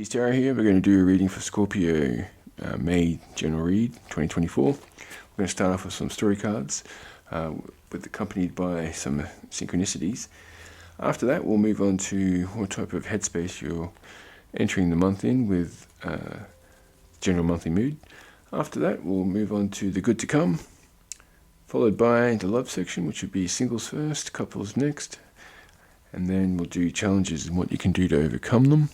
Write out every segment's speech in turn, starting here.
Tarot here. We're going to do a reading for Scorpio May General Read 2024. We're going to start off with some story cards, accompanied by some synchronicities. After that, we'll move on to what type of headspace you're entering the month in with general monthly mood. After that, we'll move on to the good to come, followed by the love section, which would be singles first, couples next, and then we'll do challenges and what you can do to overcome them.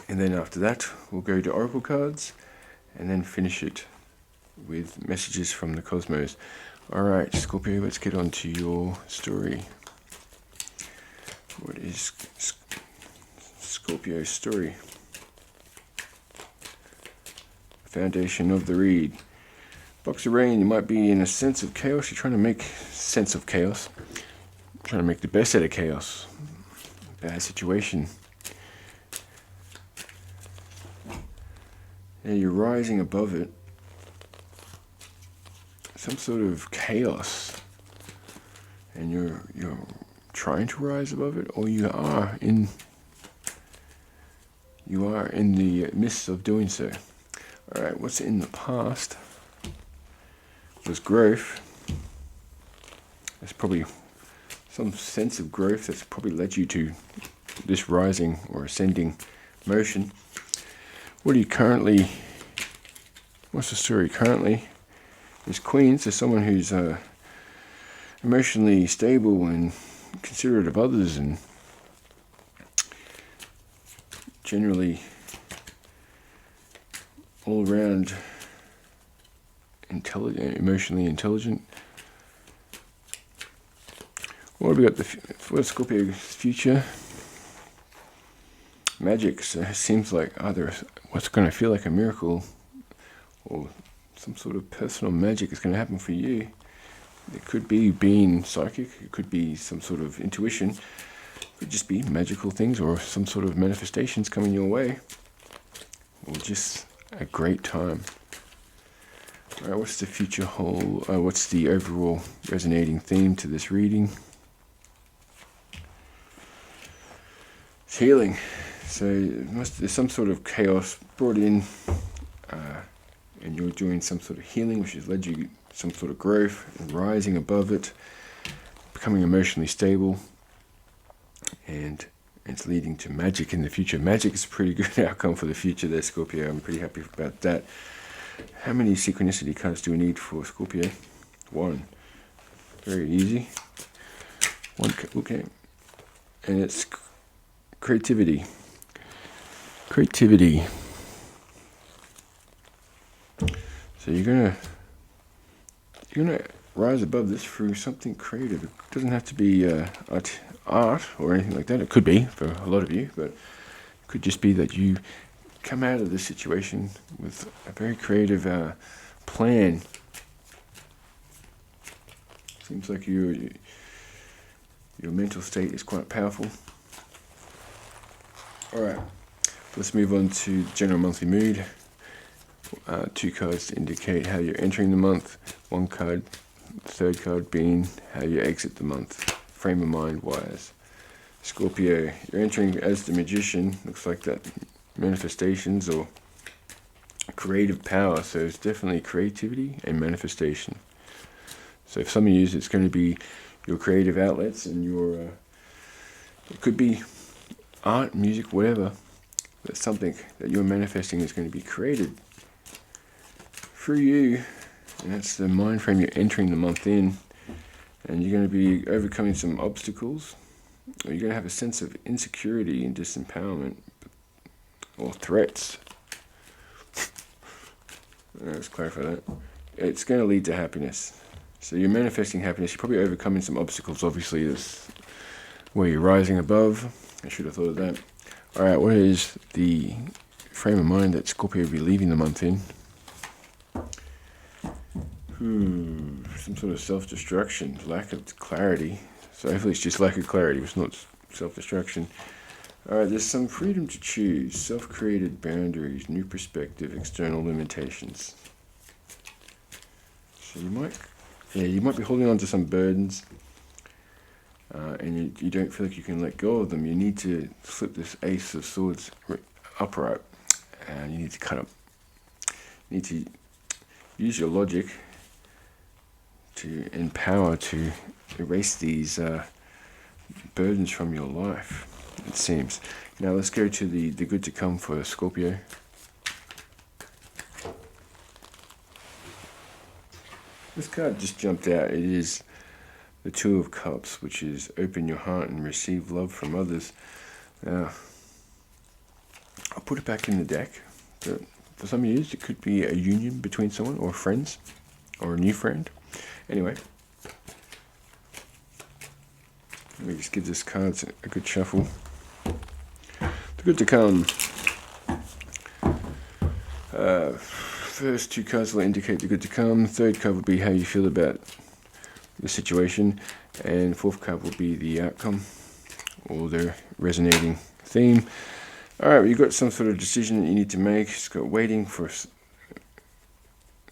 And then after that, we'll go to oracle cards and then finish it with messages from the cosmos. Alright, Scorpio, let's get on to your story. What is Scorpio's story? Foundation of the read. Box of rain, you might be in a sense of chaos. You're trying to make sense of chaos. Trying to make the best out of chaos. Bad situation. Yeah, you're rising above it. Some sort of chaos. And you're trying to rise above it, or you are in the midst of doing so. Alright, what's in the past was growth. There's probably some sense of growth that's probably led you to this rising or ascending motion. What's the story currently? Is Queen, so someone who's emotionally stable and considerate of others and generally all around emotionally intelligent. What have we got for Scorpio's future? Magic. So it seems like either what's going to feel like a miracle or some sort of personal magic is going to happen for you. It could be being psychic, it could be some sort of intuition, it could just be magical things or some sort of manifestations coming your way, or just a great time. Alright, what's the future hold? What's the overall resonating theme to this reading? It's healing. So there's some sort of chaos brought in, and you're doing some sort of healing, which has led you some sort of growth and rising above it, becoming emotionally stable, and it's leading to magic in the future. Magic is a pretty good outcome for the future there, Scorpio. I'm pretty happy about that. How many synchronicity cards do we need for Scorpio? 1. Very easy. 1, okay. And it's creativity. Creativity. So you're gonna rise above this through something creative. It doesn't have to be art or anything like that. It could be for a lot of you, but it could just be that you come out of this situation with a very creative plan. Seems like your mental state is quite powerful. Alright, let's move on to general monthly mood. 2 cards to indicate how you're entering the month. 1 card, the 3rd card being how you exit the month, frame of mind wise. Scorpio, you're entering as the magician. Looks like that manifestations or creative power. So it's definitely creativity and manifestation. So if some of you, it's going to be your creative outlets and it could be art, music, whatever. That's something that you're manifesting is going to be created through you, and that's the mind frame you're entering the month in, and you're going to be overcoming some obstacles, or you're going to have a sense of insecurity and disempowerment or threats. Let's clarify that. It's going to lead to happiness. So you're manifesting happiness. You're probably overcoming some obstacles. Obviously, that's where you're rising above. I should have thought of that. Alright, what is the frame of mind that Scorpio will be leaving the month in? Some sort of self-destruction, lack of clarity. So hopefully it's just lack of clarity, it's not self-destruction. Alright, there's some freedom to choose, self-created boundaries, new perspective, external limitations. So you might be holding on to some burdens, and you don't feel like you can let go of them. You need to flip this Ace of Swords upright, and you need to use your logic to empower, to erase these burdens from your life, it seems. Now let's go to the good to come for Scorpio. This card just jumped out. It is the Two of Cups, which is open your heart and receive love from others. Now, I'll put it back in the deck. But for some of you, it could be a union between someone, or friends, or a new friend. Anyway, let me just give this card a good shuffle. The good to come. First two cards will indicate the good to come. Third card will be how you feel about the situation, and fourth card will be the outcome or the resonating theme. All right, you've got some sort of decision that you need to make. It's got waiting for.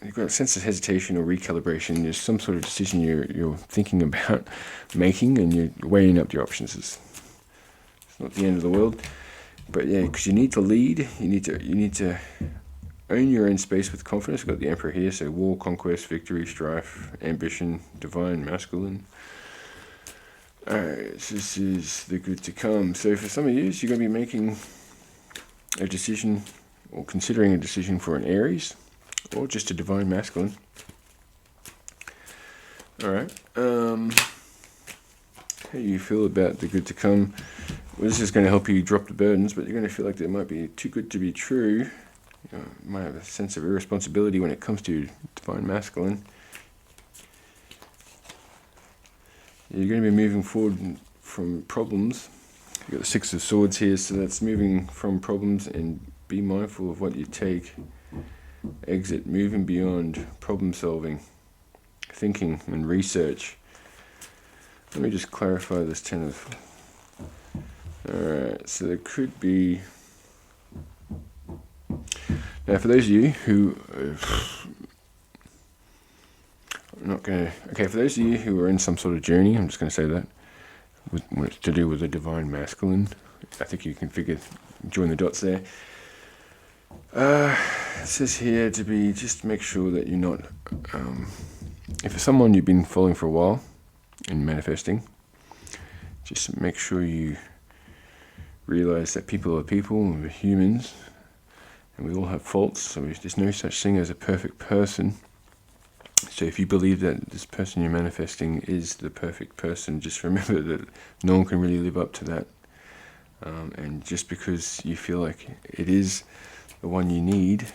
You've got a sense of hesitation or recalibration. There's some sort of decision you're thinking about making, and you're weighing up your options. It's not the end of the world, but yeah, because you need to lead. You need to own your own space with confidence. We've got the Emperor here, so war, conquest, victory, strife, ambition, divine, masculine. Alright, so this is the good to come. So for some of you, you're going to be making a decision or considering a decision for an Aries or just a divine masculine. Alright, how do you feel about the good to come? Well, this is going to help you drop the burdens, but you're going to feel like it might be too good to be true. You might have a sense of irresponsibility when it comes to divine masculine. You're going to be moving forward from problems. You've got the Six of Swords here, so that's moving from problems, and be mindful of what you take. Exit, moving beyond problem solving, thinking and research. Let me just clarify this Ten of... Alright, so there could be... Now, for those of you who for those of you who are in some sort of journey, I'm just going to say that, when it's to do with the divine masculine, I think you can join the dots there. It says here to be, just make sure that you're not, if it's someone you've been following for a while and manifesting, just make sure you realize that people are people and we're humans. And we all have faults, so there's no such thing as a perfect person. So if you believe that this person you're manifesting is the perfect person, just remember that no one can really live up to that. And just because you feel like it is the one you need,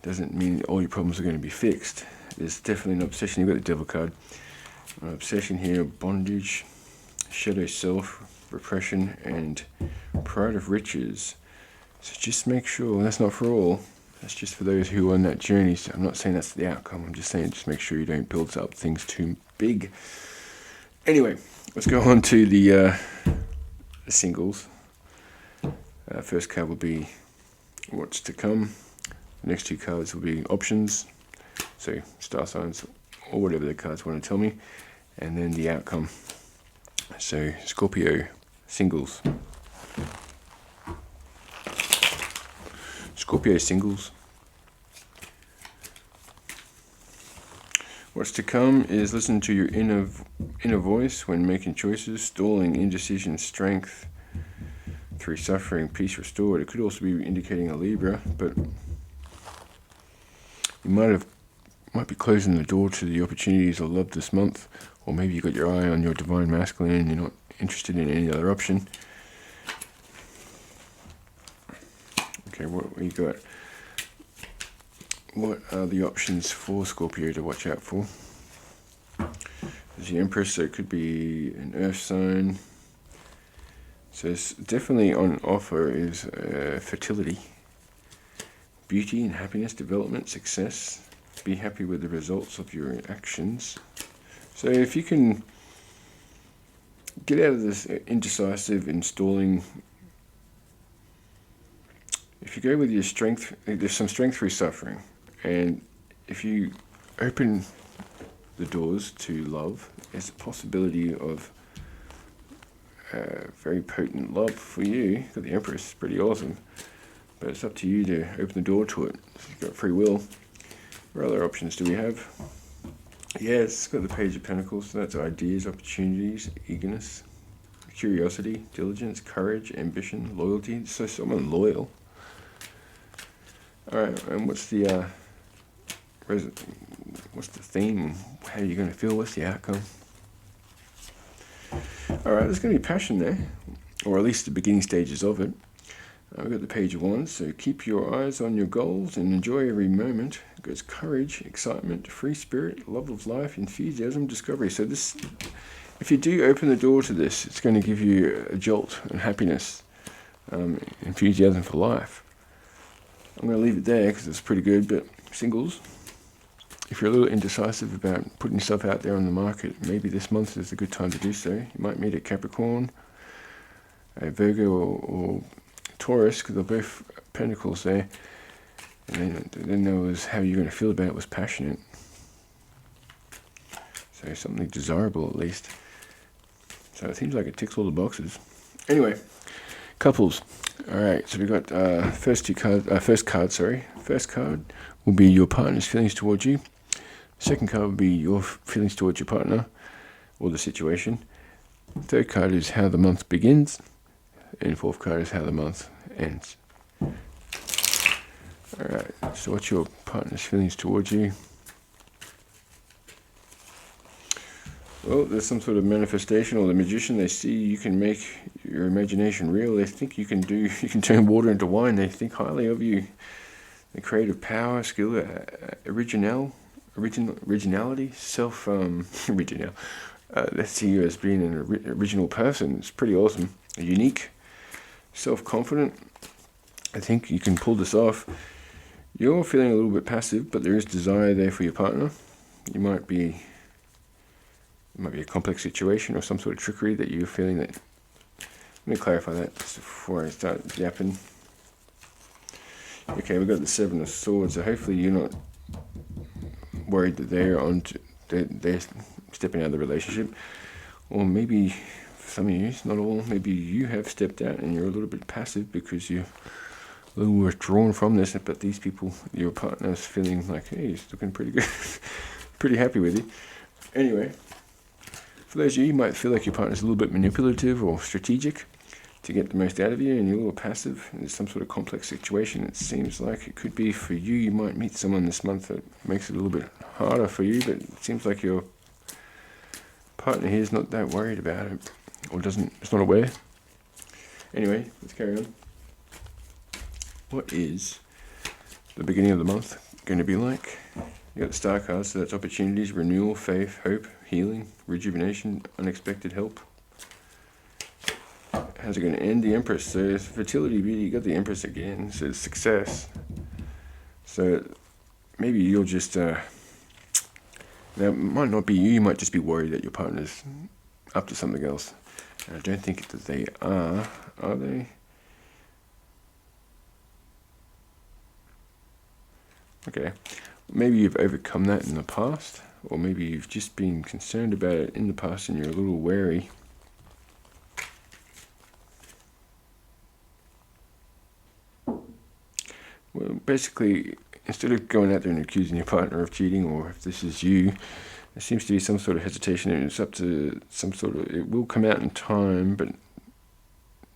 doesn't mean all your problems are going to be fixed. There's definitely an obsession. You've got the Devil card. An obsession here, bondage, shadow self, repression, and pride of riches. So just make sure, that's not for all, that's just for those who are on that journey. So I'm not saying that's the outcome, I'm just saying just make sure you don't build up things too big. Anyway, let's go on to the singles. First card will be what's to come. The next two cards will be options, so star signs or whatever the cards want to tell me. And then the outcome. So Scorpio singles. Scorpio singles. What's to come is listen to your inner voice when making choices, stalling, indecision, strength through suffering, peace restored. It could also be indicating a Libra, but you might be closing the door to the opportunities of love this month, or maybe you got your eye on your divine masculine and you're not interested in any other option. Okay, what we got? What are the options for Scorpio to watch out for? There's the Empress, so it could be an earth sign. So it's definitely on offer is fertility, beauty and happiness, development, success. Be happy with the results of your actions. So if you can get out of this indecisive, installing. If you go with your strength, there's some strength through suffering. And if you open the doors to love, there's a possibility of very potent love for you. Got the Empress, pretty awesome. But it's up to you to open the door to it. So you've got free will. What other options do we have? Yes, it's got the Page of Pentacles. So that's ideas, opportunities, eagerness, curiosity, diligence, courage, ambition, loyalty. So someone loyal. Alright, and what's the theme? How are you going to feel? What's the outcome? Alright, there's going to be passion there, or at least the beginning stages of it. We've got the Page of Wands, so keep your eyes on your goals and enjoy every moment. It goes courage, excitement, free spirit, love of life, enthusiasm, discovery. So this, if you do open the door to this, it's going to give you a jolt and happiness, enthusiasm for life. I'm going to leave it there because it's pretty good, but singles, if you're a little indecisive about putting yourself out there on the market, maybe this month is a good time to do so. You might meet a Capricorn, a Virgo, or Taurus, because they're both pentacles there. And then there was how you're going to feel about it was passionate. So something desirable at least. So it seems like it ticks all the boxes. Anyway, couples. Alright, so we've got first card will be your partner's feelings towards you. Second card will be your feelings towards your partner or the situation. Third card is how the month begins. And fourth card is how the month ends. Alright, so what's your partner's feelings towards you? Well, there's some sort of manifestation, or the magician. They see you can make your imagination real. They think you can turn water into wine. They think highly of you. The creative power, skill, originality, original. They see you as being an original person. It's pretty awesome. Unique, self-confident. I think you can pull this off. You're feeling a little bit passive, but there is desire there for your partner. It might be a complex situation or some sort of trickery that you're feeling that. Let me clarify that just before I start yapping. Okay, we've got the Seven of Swords, so hopefully you're not worried that they're stepping out of the relationship. Or maybe, for some of you, not all, maybe you have stepped out and you're a little bit passive because you're a little withdrawn from this, but these people, your partner's feeling like, hey, he's looking pretty good, pretty happy with you. Anyway, for those of you might feel like your partner's a little bit manipulative or strategic to get the most out of you, and you're a little passive, and there's some sort of complex situation. It seems like it could be for you. You might meet someone this month that makes it a little bit harder for you, but it seems like your partner here is not that worried about it, or it's not aware. Anyway, let's carry on. What is the beginning of the month going to be like? You got the Star cards, so that's opportunities, renewal, faith, hope, healing, rejuvenation, unexpected help. How's it going to end? The Empress. So it's fertility, beauty. You got the Empress again. So it's success. So maybe you'll just now it might not be you. You might just be worried that your partner's up to something else. And I don't think that they are. Are they? Okay. Maybe you've overcome that in the past, or maybe you've just been concerned about it in the past and you're a little wary. Well, basically, instead of going out there and accusing your partner of cheating, or if this is you, there seems to be some sort of hesitation, and it's up to some sort of, it will come out in time, but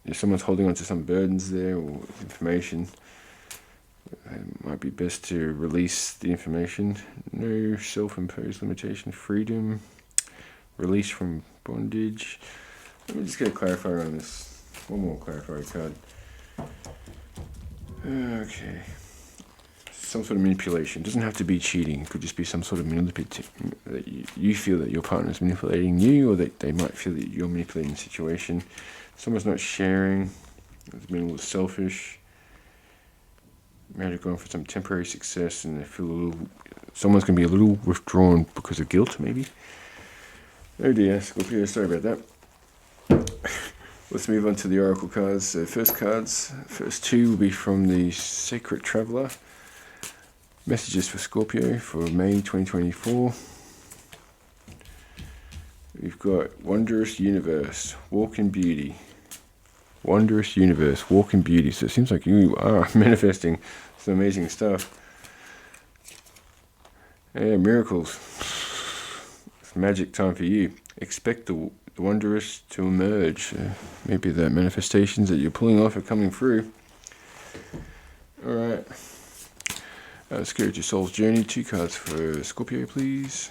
if someone's holding on to some burdens there or information, it might be best to release the information. No self-imposed limitation, freedom, release from bondage. Let me just get a clarifier on this. One more clarifier card. Okay. Some sort of manipulation. It doesn't have to be cheating. It could just be some sort of manipulation that you feel that your partner is manipulating you, or that they might feel that you're manipulating the situation. Someone's not sharing. It's being a little selfish. Maybe going for some temporary success, and they feel a little. Someone's going to be a little withdrawn because of guilt, maybe. Oh dear, Scorpio. Sorry about that. Let's move on to the Oracle cards. So first two will be from the Sacred Traveler. Messages for Scorpio for May 2024. We've got Wondrous Universe, Walk in Beauty. Wondrous Universe, Walk in Beauty. So it seems like you are manifesting some amazing stuff. Yeah, miracles. It's magic time for you. Expect the wondrous to emerge. Maybe the manifestations that you're pulling off are coming through. Alright. Let's go to Soul's Journey. 2 cards for Scorpio, please.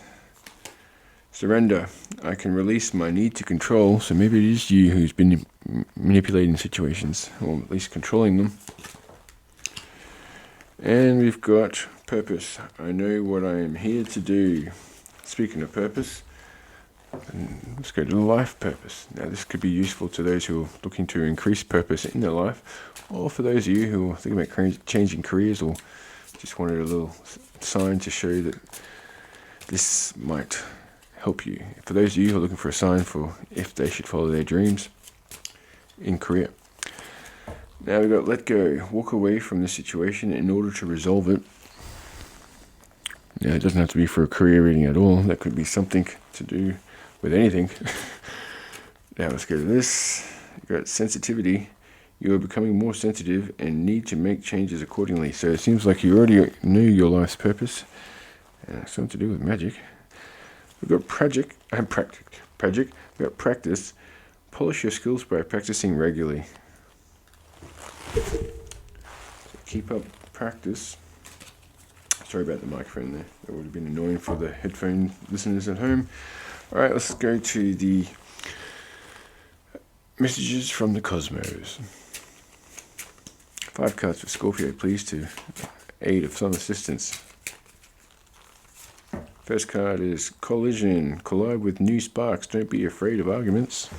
Surrender. I can release my need to control. So maybe it is you who's been manipulating situations, or at least controlling them. And we've got purpose. I know what I am here to do. Speaking of purpose, let's go to the life purpose. Now this could be useful to those who are looking to increase purpose in their life, or for those of you who are thinking about changing careers, or just wanted a little sign to show that this might help you. For those of you who are looking for a sign for if they should follow their dreams in career. Now we've got let go. Walk away from the situation in order to resolve it. Now it doesn't have to be for a career reading at all. That could be something to do with anything. Now let's go to this. You've got sensitivity. You are becoming more sensitive and need to make changes accordingly. So it seems like you already knew your life's purpose. Something to do with magic. We've got project. We've got practice. Polish your skills by practicing regularly. So keep up practice. Sorry about the microphone there. That would have been annoying for the headphone listeners at home. Alright, let's go to the messages from the cosmos. 5 cards for Scorpio, please, to aid of some assistance. First card is collision. Collide with new sparks. Don't be afraid of arguments.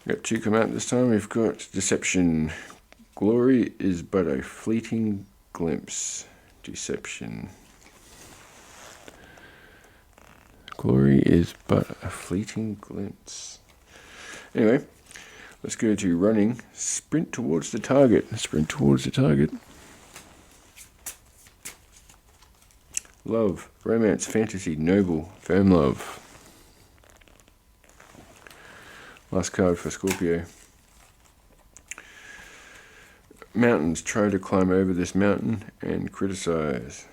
We've got 2 come out this time. We've got deception. Glory is but a fleeting glimpse. Deception. Glory is but a fleeting glimpse. Anyway, let's go to running. Sprint towards the target. Sprint towards the target. Love, romance, fantasy, noble, firm love. Last card for Scorpio. Mountains. Try to climb over this mountain and criticize.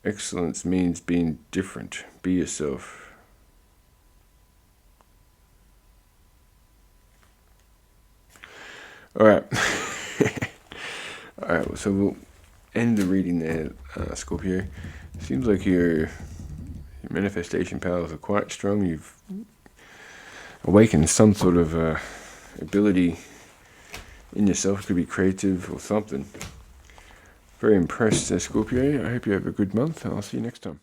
Excellence means being different. Be yourself. Alright. Alright, so we'll end the reading there, Scorpio. Seems like your manifestation powers are quite strong. You've awakened some sort of ability in yourself. It could be creative or something. Very impressed, Scorpio. I hope you have a good month. I'll see you next time.